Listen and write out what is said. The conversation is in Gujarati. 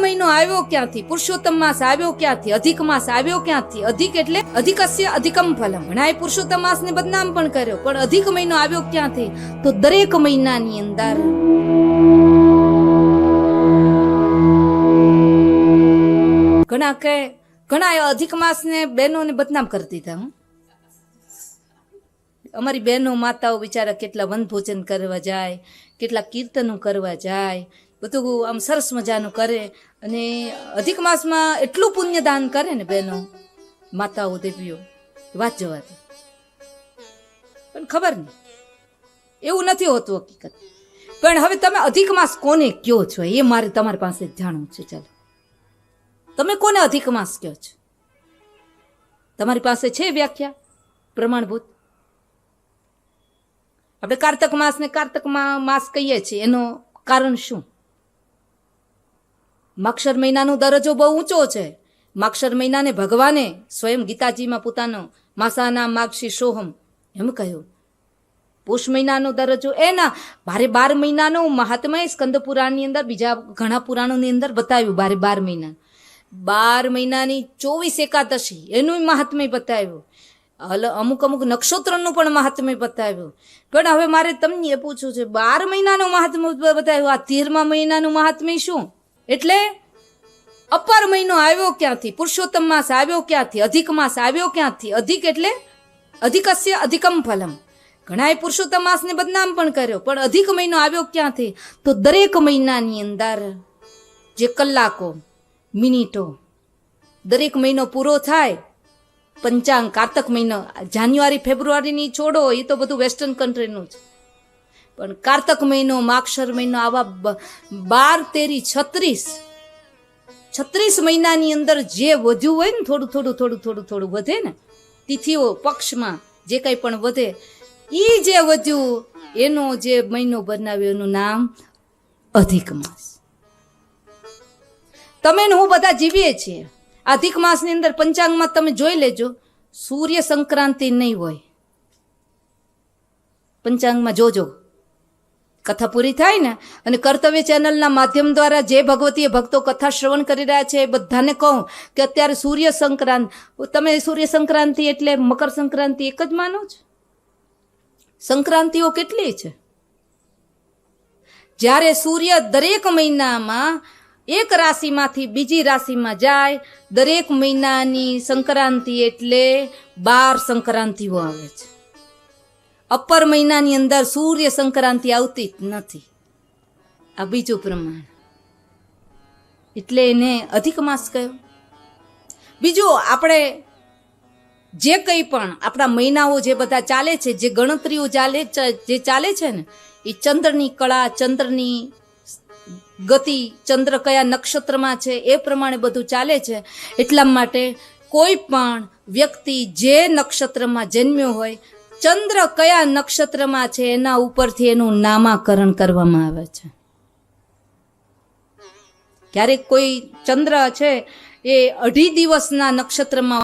મહિનો આવ્યો ક્યાંથી? પુરુષોત્તમ માસ આવ્યો ક્યાંથી? અધિક માસ આવ્યો ક્યાંથી? અધિક એટલે અધિકસ્ય અધિકમ ફલમ. ઘણાએ પુરુષોત્તમ માસને બદનામ પણ કર્યો, પણ અધિક મહિનો આવ્યો ક્યાંથી? તો દરેક મહિનાની અંદર ઘણા અધિક માસને બહેનોને બદનામ કરી દીધા. અમારી બહેનો માતાઓ બિચારા કેટલા વનભોજન કરવા જાય, કેટલા કીર્તનો કરવા જાય, બધું આમ સરસ મજાનું કરે, અને અધિક માસમાં એટલું પુણ્યદાન કરે ને બહેનો માતાઓ દેવીઓ, વાત જવા દે. પણ ખબર નહીં, એવું નથી હોતું હકીકત. પણ હવે તમે અધિક માસ કોને કયો છો એ મારે તમારી પાસે જાણવું છે. ચાલો, તમે કોને અધિક માસ કહો છો? તમારી પાસે છે વ્યાખ્યા પ્રમાણભૂત? આપણે કારતક માસને કારતક માસ કહીએ છીએ, એનું કારણ શું? માક્ષર મહિનાનો દરજ્જો બહુ ઊંચો છે. માક્ષર મહિનાને ભગવાને સ્વયં ગીતાજીમાં પોતાનો માસાના માક્ષી સોહમ એમ કહ્યું. પુષ મહિનાનો દરજ્જો એના 12 મહિનાનો મહાત્મય સ્કંદ પુરાણની અંદર, બીજા ઘણા પુરાણોની અંદર બતાવ્યું. 12 મહિના, 12 મહિનાની 24 એકાદશી એનું મહાત્મય બતાવ્યું. અમુક નક્ષત્રનું પણ મહાત્મ્ય બતાવ્યું. પણ હવે મારે તમને એ પૂછવું છે, 12 મહિનાનું મહાત્મ્ય બતાવ્યું, આ 13મા મહિનાનું મહાત્મ્ય શું? એટલે અપર મહિનો આવ્યો ક્યાંથી? પુરુષોત્તમ માસ આવ્યો ક્યાંથી? અધિક માસ આવ્યો ક્યાંથી? અધિક એટલે અધિકસ્ય અધિકમ ફલમ. ઘણાએ પુરુષોત્તમ માસને બદનામ પણ કર્યો, પણ અધિક મહિનો આવ્યો ક્યાંથી? તો દરેક મહિનાની અંદર જે કલાકો, મિનિટો, દરેક મહિનો પૂરો થાય, પંચાંગ, કારતક મહિનો, જાન્યુઆરી ફેબ્રુઆરીની છોડો, એ તો બધું વેસ્ટર્ન કન્ટ્રીનું છે. પણ કારતક મહિનો, માક્ષર મહિનો, આવા 12, 13, 36 મહિનાની અંદર જે વધ્યું હોય ને, થોડું વધે ને, તિથિઓ પક્ષમાં જે કંઈ પણ વધે, એ જે વધ્યું એનો જે મહિનો બનાવ્યો એનું નામ અધિક માસ. તમે ને હું બધા જીવીએ છીએ. અધિક માસની અંદર પંચાંગમાં તમે જોઈ લેજો, સૂર્ય સંક્રાંતિ નહીં હોય. પંચાંગમાં જોજો, કથા પૂરી થાય ને, અને કર્તવ્ય ચેનલના માધ્યમ દ્વારા જે ભગવતીય ભક્તો કથા શ્રવણ કરી રહ્યા છે એ બધાને કહું કે અત્યારે સૂર્ય સંક્રાંતિ, તમે સૂર્ય સંક્રાંતિ એટલે મકર સંક્રાંતિ એક જ માનો છો? સંક્રાંતિઓ કેટલી છે? જ્યારે સૂર્ય દરેક મહિનામાં એક રાશિમાંથી બીજી રાશિમાં જાય, દરેક મહિનાની સંક્રાંતિ એટલે 12 સંક્રાંતિઓ આવે છે. અપર મહિનાની અંદર સૂર્ય સંક્રાંતિ આવતી જ નથી. આ બીજું પ્રમાણ, એટલે એને અધિક માસ કહ્યો. બીજું, આપણે જે કંઈ પણ આપણા મહિનાઓ જે બધા ચાલે છે, જે ગણતરીઓ જે ચાલે છે ને, એ ચંદ્રની કળા, ચંદ્રની ગતિ, ચંદ્ર કયા નક્ષત્રમાં છે એ પ્રમાણે બધું ચાલે છે. એટલા માટે કોઈ પણ વ્યક્તિ જે નક્ષત્રમાં જન્મ્યો હોય, ચંદ્ર કયા નક્ષત્રમાં છે એના ઉપરથી એનું નામાકરણ કરવામાં આવે છે. ક્યારેક કોઈ ચંદ્ર છે એ 2.5 દિવસના નક્ષત્રમાં